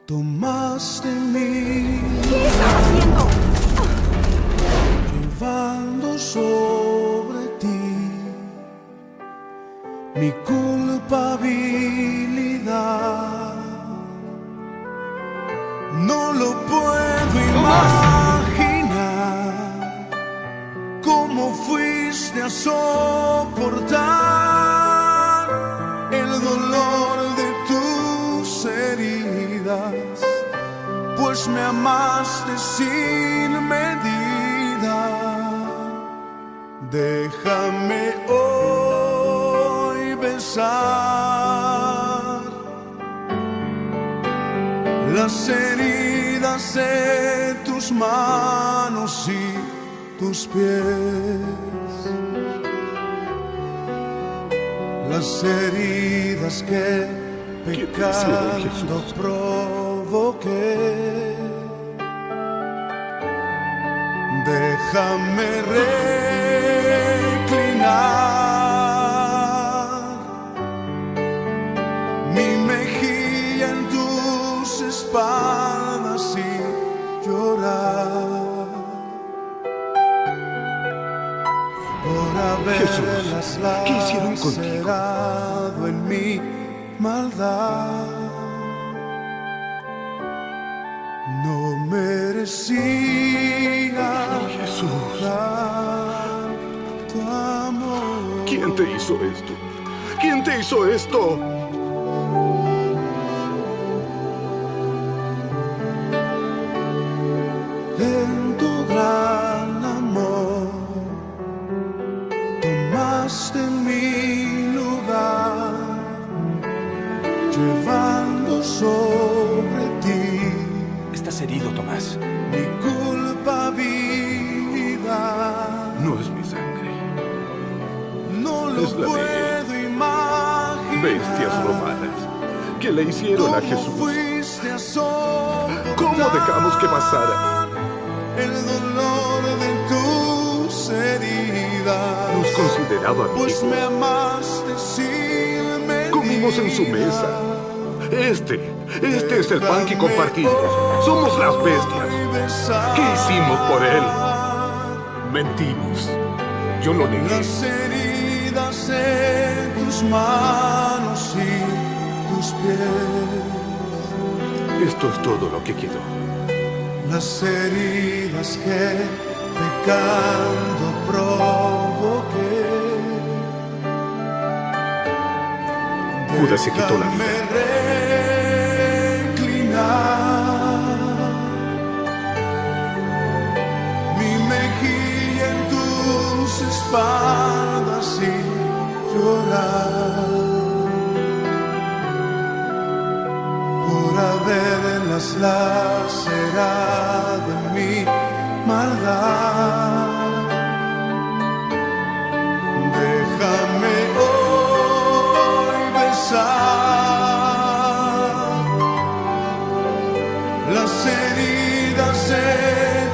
Tomaste mi ¿Qué estás haciendo? llevando sobre ti mi culpabilidad. No lo puedo imaginar cómo fuiste a soportar el dolor de tus heridas, pues me amaste sin medida. Déjame hoy besar las heridas de tus manos y tus pies, las heridas que pecando provoqué. Déjame reclinar mi mejilla en tus espaldas y llorar por haberlas ¿qué hicieron contigo? lacerado en mi maldad. No merecía Jesús, tanto amor. ¿quién te hizo esto? ¿Quién te hizo esto? En tu gran amor tomaste mi lugar, llevando sobre ti Estás herido, Tomás. mi culpabilidad. No es mi sangre. No lo Es la de puedo imaginar. Bestias romanas que le hicieron a ¿Cómo Jesús. fuiste a soportar ¿Cómo dejamos que pasara? el dolor de tus heridas? Nos consideraba Pues amigos. me amaste sin medida. Comimos en su mesa. Este es el pan que compartimos. Somos las bestias. ¿Qué hicimos por él? Mentimos. Yo lo negué. Las heridas en tus manos y tus pies, Esto es todo lo que quedó. las heridas que pecando provoqué. Judas se quitó la vida. Déjame reclinar mi mejilla en tus espaldas y llorar por haberlas lacerado en mi maldad. Déjame hoy besar las heridas de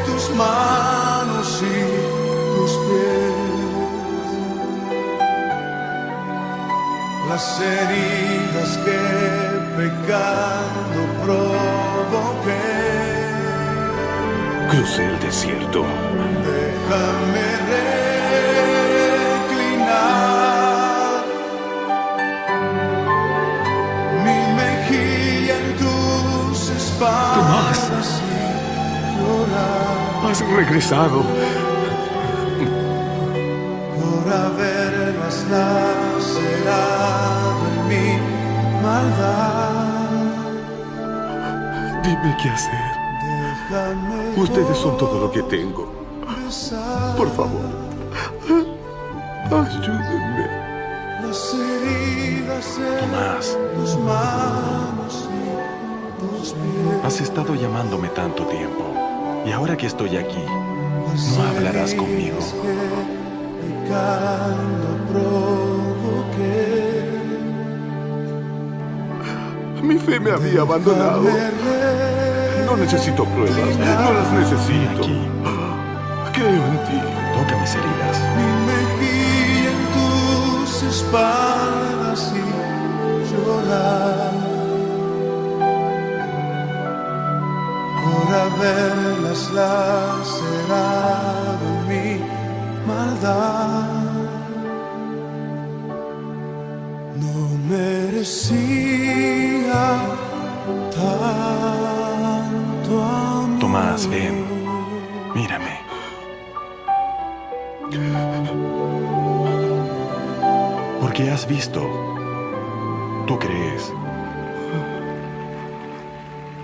tus manos y tus pies, las heridas que pecando provoqué. Crucé el desierto. Déjame reclinar mi mejilla en tus espaldas y llorar Has regresado. por haberlas lacerado en mi maldad. Dime qué hacer. Déjame Ustedes son todo lo que tengo. besar Por favor. Ayúdenme. las heridas en Tomás, tus manos y tus pies. has estado llamándome tanto tiempo. Y ahora que estoy aquí, Las no hablarás conmigo. heridas que pecando provoqué. Mi fe me había abandonado. No necesito pruebas. No las necesito. Aquí, Creo en ti. toca mis heridas. Mi mejilla en tus espaldas y llorar haberlas lacerado en mi maldad. No merecía tanto amor. Tomás, ven. Mírame. Porque has visto. Tú crees.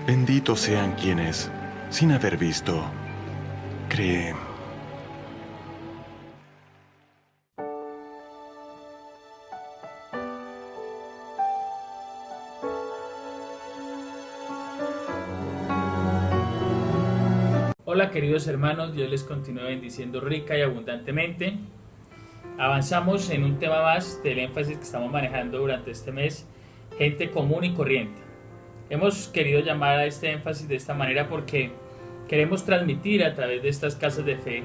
Benditos sean quienes, sin haber visto, creen. Hola queridos hermanos, Dios les continúe bendiciendo rica y abundantemente. Avanzamos en un tema más del énfasis que estamos manejando durante este mes, gente común y corriente. Hemos querido llamar a este énfasis de esta manera porque queremos transmitir a través de estas casas de fe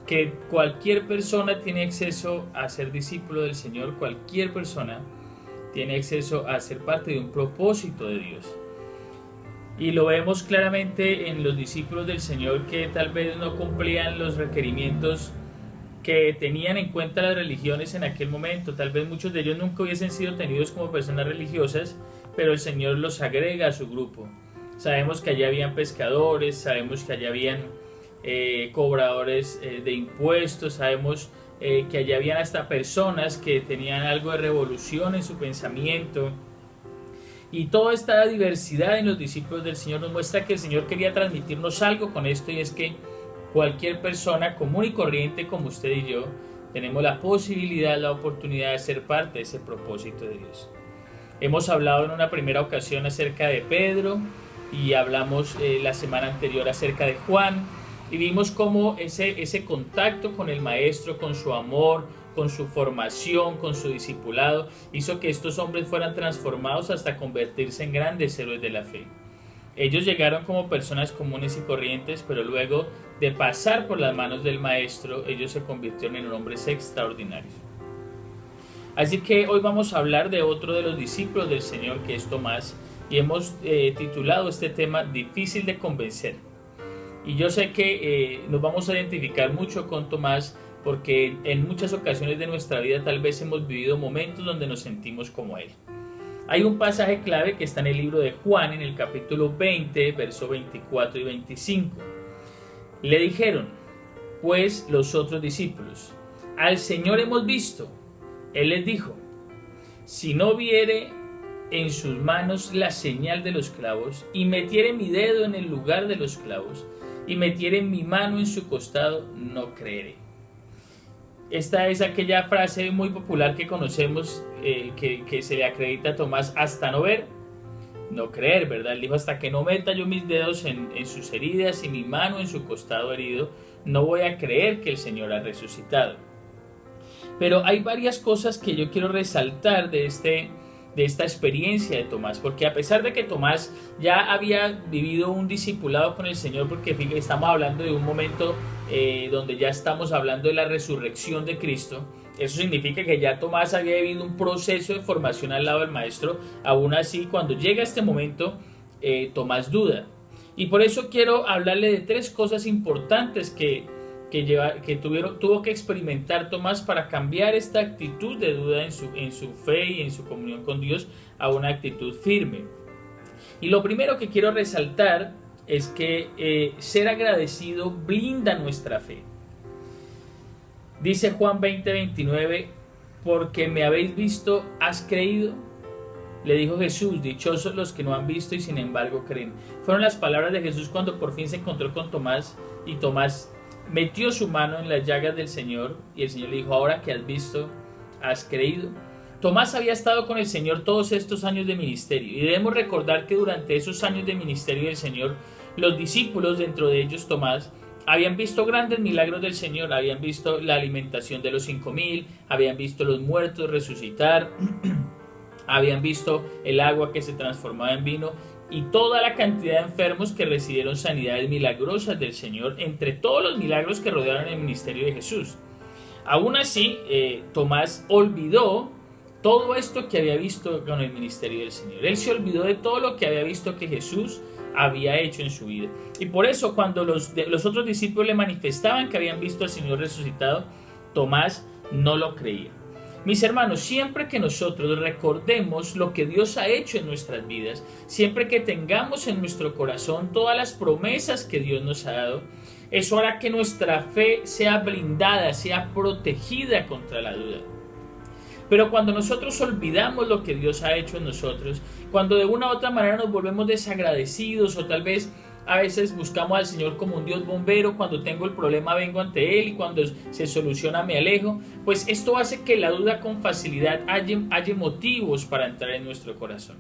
que cualquier persona tiene acceso a ser discípulo del Señor, cualquier persona tiene acceso a ser parte de un propósito de Dios. Y lo vemos claramente en los discípulos del Señor que tal vez no cumplían los requerimientos que tenían en cuenta las religiones en aquel momento. Tal vez muchos de ellos nunca hubiesen sido tenidos como personas religiosas, pero el Señor los agrega a su grupo. Sabemos que allá habían pescadores, sabemos que allá habían cobradores de impuestos, sabemos que allá habían hasta personas que tenían algo de revolución en su pensamiento. Y toda esta diversidad en los discípulos del Señor nos muestra que el Señor quería transmitirnos algo con esto, y es que cualquier persona común y corriente como usted y yo tenemos la posibilidad, la oportunidad de ser parte de ese propósito de Dios. Hemos hablado en una primera ocasión acerca de Pedro y hablamos la semana anterior acerca de Juan, y vimos cómo ese contacto con el Maestro, con su amor, con su formación, con su discipulado, hizo que estos hombres fueran transformados hasta convertirse en grandes héroes de la fe. Ellos llegaron como personas comunes y corrientes, pero luego de pasar por las manos del Maestro, ellos se convirtieron en hombres extraordinarios. Así que hoy vamos a hablar de otro de los discípulos del Señor, que es Tomás, y hemos titulado este tema Difícil de convencer. Y yo sé que nos vamos a identificar mucho con Tomás, porque en muchas ocasiones de nuestra vida tal vez hemos vivido momentos donde nos sentimos como él. Hay un pasaje clave que está en el libro de Juan, en el capítulo 20, versos 24 y 25. Le dijeron, pues, los otros discípulos, al Señor hemos visto. Él les dijo, si no viere en sus manos la señal de los clavos, y metiere mi dedo en el lugar de los clavos, y metiere mi mano en su costado, no creeré. Esta es aquella frase muy popular que conocemos, que se le acredita a Tomás: hasta no ver, no creer, ¿verdad? Él dijo, hasta que no meta yo mis dedos en sus heridas y mi mano en su costado herido, no voy a creer que el Señor ha resucitado. Pero hay varias cosas que yo quiero resaltar de esta experiencia de Tomás, porque a pesar de que Tomás ya había vivido un discipulado con el Señor, porque estamos hablando de un momento donde ya estamos hablando de la resurrección de Cristo, eso significa que ya Tomás había vivido un proceso de formación al lado del Maestro. Aún así, cuando llega este momento, Tomás duda, y por eso quiero hablarle de tres cosas importantes que tuvo que experimentar Tomás para cambiar esta actitud de duda en su fe y en su comunión con Dios a una actitud firme. Y lo primero que quiero resaltar es que ser agradecido blinda nuestra fe. Dice Juan 20:29, porque me habéis visto, ¿has creído? Le dijo Jesús, dichosos los que no han visto y sin embargo creen. Fueron las palabras de Jesús cuando por fin se encontró con Tomás, y Tomás metió su mano en las llagas del Señor, y el Señor le dijo, ahora que has visto, ¿has creído? Tomás había estado con el Señor todos estos años de ministerio, y debemos recordar que durante esos años de ministerio del Señor, los discípulos, dentro de ellos Tomás, habían visto grandes milagros del Señor. Habían visto la alimentación de los 5,000, habían visto los muertos resucitar, habían visto el agua que se transformaba en vino, y toda la cantidad de enfermos que recibieron sanidades milagrosas del Señor, entre todos los milagros que rodearon el ministerio de Jesús. Aún así, Tomás olvidó todo esto que había visto con el ministerio del Señor. Él se olvidó de todo lo que había visto que Jesús había hecho en su vida. Y por eso cuando los otros discípulos le manifestaban que habían visto al Señor resucitado, Tomás no lo creía. Mis hermanos, siempre que nosotros recordemos lo que Dios ha hecho en nuestras vidas, siempre que tengamos en nuestro corazón todas las promesas que Dios nos ha dado, eso hará que nuestra fe sea blindada, sea protegida contra la duda. Pero cuando nosotros olvidamos lo que Dios ha hecho en nosotros, cuando de una u otra manera nos volvemos desagradecidos o tal vez a veces buscamos al Señor como un Dios bombero, cuando tengo el problema vengo ante Él y cuando se soluciona me alejo, pues esto hace que la duda con facilidad haya motivos para entrar en nuestro corazón.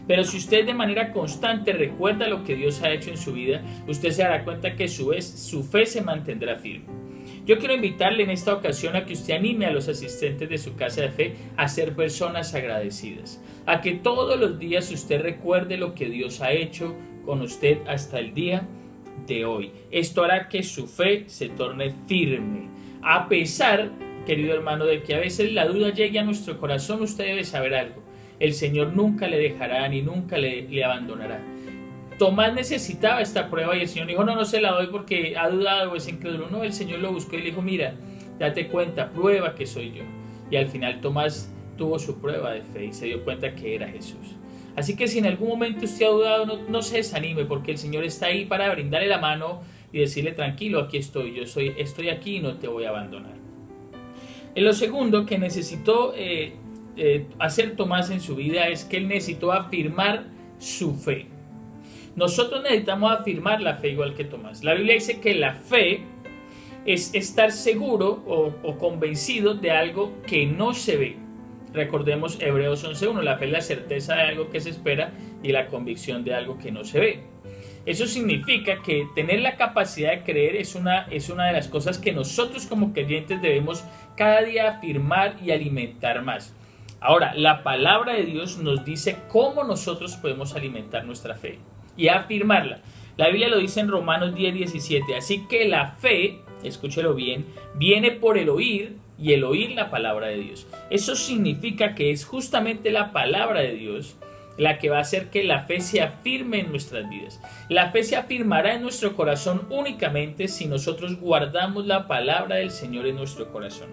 Pero si usted de manera constante recuerda lo que Dios ha hecho en su vida, usted se dará cuenta que su fe se mantendrá firme. Yo quiero invitarle en esta ocasión a que usted anime a los asistentes de su casa de fe a ser personas agradecidas, a que todos los días usted recuerde lo que Dios ha hecho con usted hasta el día de hoy. Esto hará que su fe se torne firme. A pesar, querido hermano, de que a veces la duda llegue a nuestro corazón, usted debe saber algo. El Señor nunca le dejará ni nunca le abandonará. Tomás necesitaba esta prueba y el Señor dijo, no se la doy porque ha dudado o es incrédulo. No, el Señor lo buscó y le dijo, mira, date cuenta, prueba que soy yo. Y al final Tomás tuvo su prueba de fe y se dio cuenta que era Jesús. Así que si en algún momento usted ha dudado, no se desanime, porque el Señor está ahí para brindarle la mano y decirle, tranquilo, aquí estoy, estoy aquí y no te voy a abandonar. En lo segundo que necesitó hacer Tomás en su vida es que él necesitó afirmar su fe. Nosotros necesitamos afirmar la fe igual que Tomás. La Biblia dice que la fe es estar seguro o convencido de algo que no se ve. Recordemos Hebreos 11:1, la fe es la certeza de algo que se espera y la convicción de algo que no se ve. Eso significa que tener la capacidad de creer es una de las cosas que nosotros como creyentes debemos cada día afirmar y alimentar más. Ahora, la palabra de Dios nos dice cómo nosotros podemos alimentar nuestra fe y afirmarla. La Biblia lo dice en Romanos 10:17, así que la fe, escúchelo bien, viene por el oír y el oír la palabra de Dios. Eso significa que es justamente la palabra de Dios la que va a hacer que la fe se afirme en nuestras vidas. La fe se afirmará en nuestro corazón únicamente si nosotros guardamos la palabra del Señor en nuestro corazón.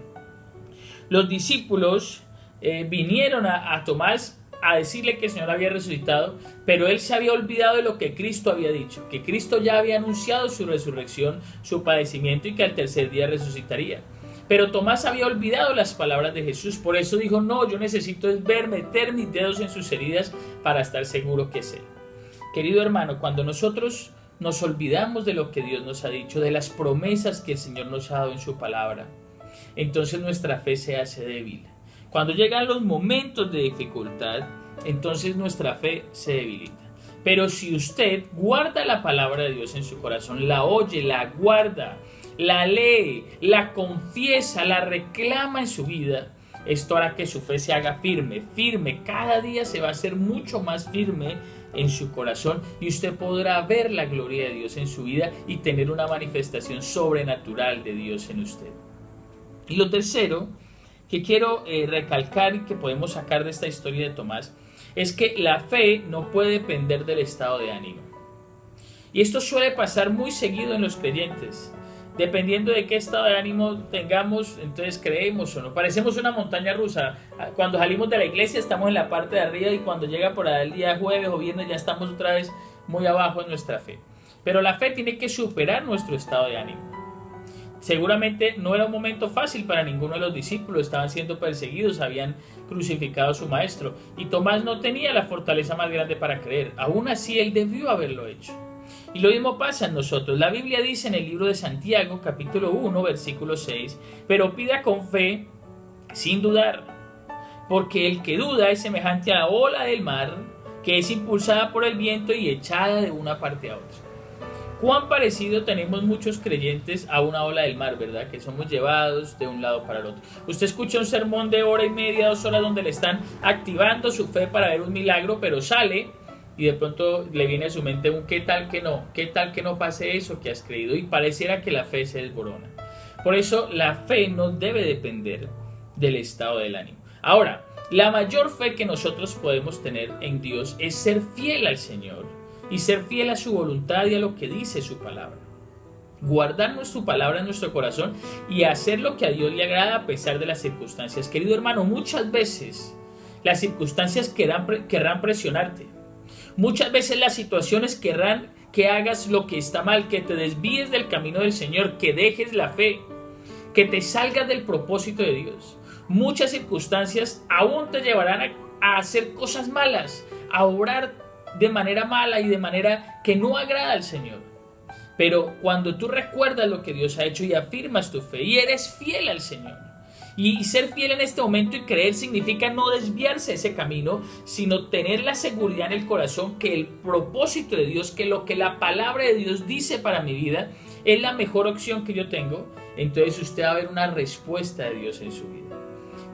Los discípulos vinieron a Tomás a decirle que el Señor había resucitado, pero él se había olvidado de lo que Cristo había dicho, que Cristo ya había anunciado su resurrección, su padecimiento y que al tercer día resucitaría. Pero Tomás había olvidado las palabras de Jesús, por eso dijo, no, yo necesito meter mis dedos en sus heridas para estar seguro que es Él. Querido hermano, cuando nosotros nos olvidamos de lo que Dios nos ha dicho, de las promesas que el Señor nos ha dado en su palabra, entonces nuestra fe se hace débil. Cuando llegan los momentos de dificultad, entonces nuestra fe se debilita. Pero si usted guarda la palabra de Dios en su corazón, la oye, la guarda, la lee, la confiesa, la reclama en su vida, esto hará que su fe se haga firme. Cada día se va a hacer mucho más firme en su corazón y usted podrá ver la gloria de Dios en su vida y tener una manifestación sobrenatural de Dios en usted. Y lo tercero que quiero recalcar y que podemos sacar de esta historia de Tomás es que la fe no puede depender del estado de ánimo. Y esto suele pasar muy seguido en los creyentes. Dependiendo de qué estado de ánimo tengamos, entonces creemos o no. Parecemos una montaña rusa. Cuando salimos de la iglesia estamos en la parte de arriba y cuando llega por ahí el día jueves o viernes ya estamos otra vez muy abajo en nuestra fe. Pero la fe tiene que superar nuestro estado de ánimo. Seguramente no era un momento fácil para ninguno de los discípulos, estaban siendo perseguidos, habían crucificado a su maestro y Tomás no tenía la fortaleza más grande para creer. Aún así él debió haberlo hecho. Y lo mismo pasa en nosotros. La Biblia dice en el libro de Santiago, capítulo 1, versículo 6, pero pida con fe, sin dudar, porque el que duda es semejante a la ola del mar, que es impulsada por el viento y echada de una parte a otra. Cuán parecido tenemos muchos creyentes a una ola del mar, ¿verdad? Que somos llevados de un lado para el otro. Usted escucha un sermón de hora y media, 2 horas, donde le están activando su fe para ver un milagro, pero sale y de pronto le viene a su mente un qué tal que no pase eso que has creído, y pareciera que la fe se desborona. Por eso la fe no debe depender del estado del ánimo. Ahora, la mayor fe que nosotros podemos tener en Dios es ser fiel al Señor y ser fiel a su voluntad y a lo que dice su palabra. Guardar su palabra en nuestro corazón y hacer lo que a Dios le agrada a pesar de las circunstancias. Querido hermano, muchas veces las circunstancias querrán presionarte. Muchas veces las situaciones querrán que hagas lo que está mal, que te desvíes del camino del Señor, que dejes la fe, que te salgas del propósito de Dios. Muchas circunstancias aún te llevarán a hacer cosas malas, a obrar de manera mala y de manera que no agrada al Señor. Pero cuando tú recuerdas lo que Dios ha hecho y afirmas tu fe y eres fiel al Señor, y ser fiel en este momento y creer significa no desviarse de ese camino, sino tener la seguridad en el corazón que el propósito de Dios, que lo que la palabra de Dios dice para mi vida es la mejor opción que yo tengo, entonces usted va a ver una respuesta de Dios en su vida.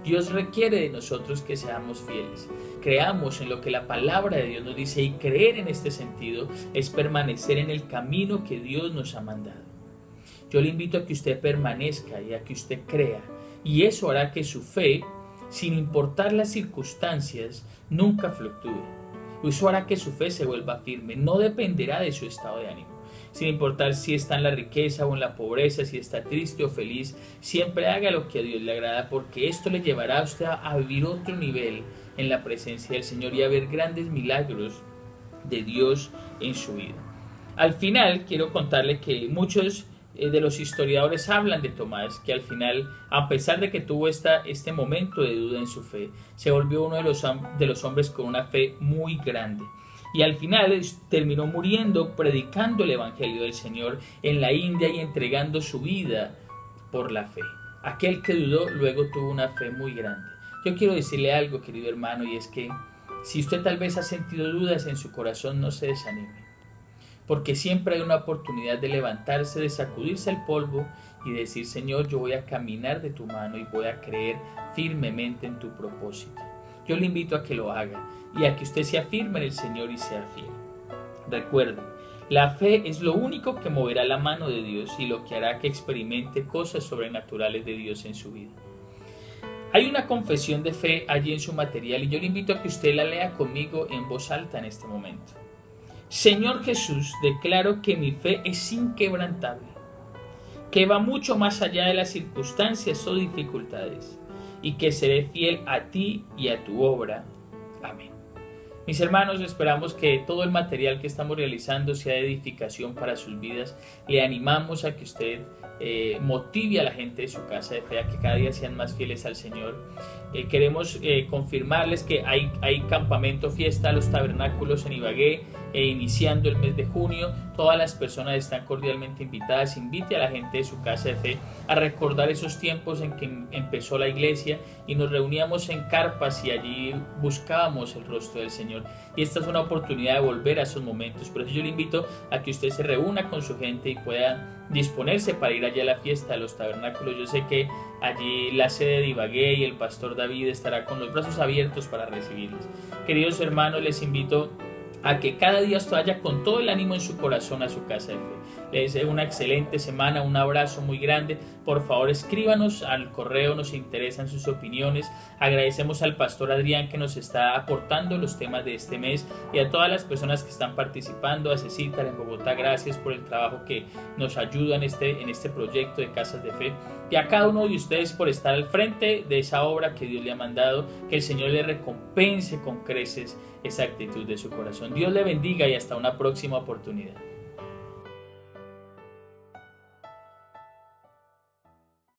Dios requiere de nosotros que seamos fieles, creamos en lo que la palabra de Dios nos dice, y creer en este sentido es permanecer en el camino que Dios nos ha mandado. Yo le invito a que usted permanezca y a que usted crea, y eso hará que su fe, sin importar las circunstancias, nunca fluctúe. Eso hará que su fe se vuelva firme, no dependerá de su estado de ánimo. Sin importar si está en la riqueza o en la pobreza, si está triste o feliz, siempre haga lo que a Dios le agrada, porque esto le llevará a usted a vivir otro nivel en la presencia del Señor y a ver grandes milagros de Dios en su vida. Al final, quiero contarle que muchos de los historiadores hablan de Tomás, que al final, a pesar de que tuvo este momento de duda en su fe, se volvió uno de los hombres con una fe muy grande. Y al final terminó muriendo predicando el Evangelio del Señor en la India y entregando su vida por la fe. Aquel que dudó luego tuvo una fe muy grande. Yo quiero decirle algo, querido hermano, y es que si usted tal vez ha sentido dudas en su corazón, no se desanime. Porque siempre hay una oportunidad de levantarse, de sacudirse el polvo y decir, Señor, yo voy a caminar de tu mano y voy a creer firmemente en tu propósito. Yo le invito a que lo haga y a que usted se afirme en el Señor y sea fiel. Recuerde, la fe es lo único que moverá la mano de Dios y lo que hará que experimente cosas sobrenaturales de Dios en su vida. Hay una confesión de fe allí en su material y yo le invito a que usted la lea conmigo en voz alta en este momento. Señor Jesús, declaro que mi fe es inquebrantable, que va mucho más allá de las circunstancias o dificultades, y que seré fiel a ti y a tu obra. Amén. Mis hermanos, esperamos que todo el material que estamos realizando sea de edificación para sus vidas. Le animamos a que usted motive a la gente de su casa de fe a que cada día sean más fieles al Señor. Queremos confirmarles que hay campamento fiesta a los tabernáculos en Ibagué, iniciando el mes de junio. Todas las personas están cordialmente invitadas. Invite a la gente de su casa de fe a recordar esos tiempos en que empezó la iglesia y nos reuníamos en carpas y allí buscábamos el rostro del Señor. Y esta es una oportunidad de volver a esos momentos. Por eso yo le invito a que usted se reúna con su gente y pueda disponerse para ir allá a la fiesta de los tabernáculos. Yo sé que allí la sede de Ibagué y el pastor David estará con los brazos abiertos para recibirles. Queridos hermanos, les invito a que cada día usted vaya con todo el ánimo en su corazón a su casa de fe. Les deseo una excelente semana, un abrazo muy grande. Por favor, escríbanos al correo, nos interesan sus opiniones. Agradecemos al pastor Adrián que nos está aportando los temas de este mes y a todas las personas que están participando. A Cecita en Bogotá, gracias por el trabajo que nos ayuda en este proyecto de Casas de Fe. Y a cada uno de ustedes por estar al frente de esa obra que Dios le ha mandado. Que el Señor le recompense con creces esa actitud de su corazón. Dios le bendiga y hasta una próxima oportunidad.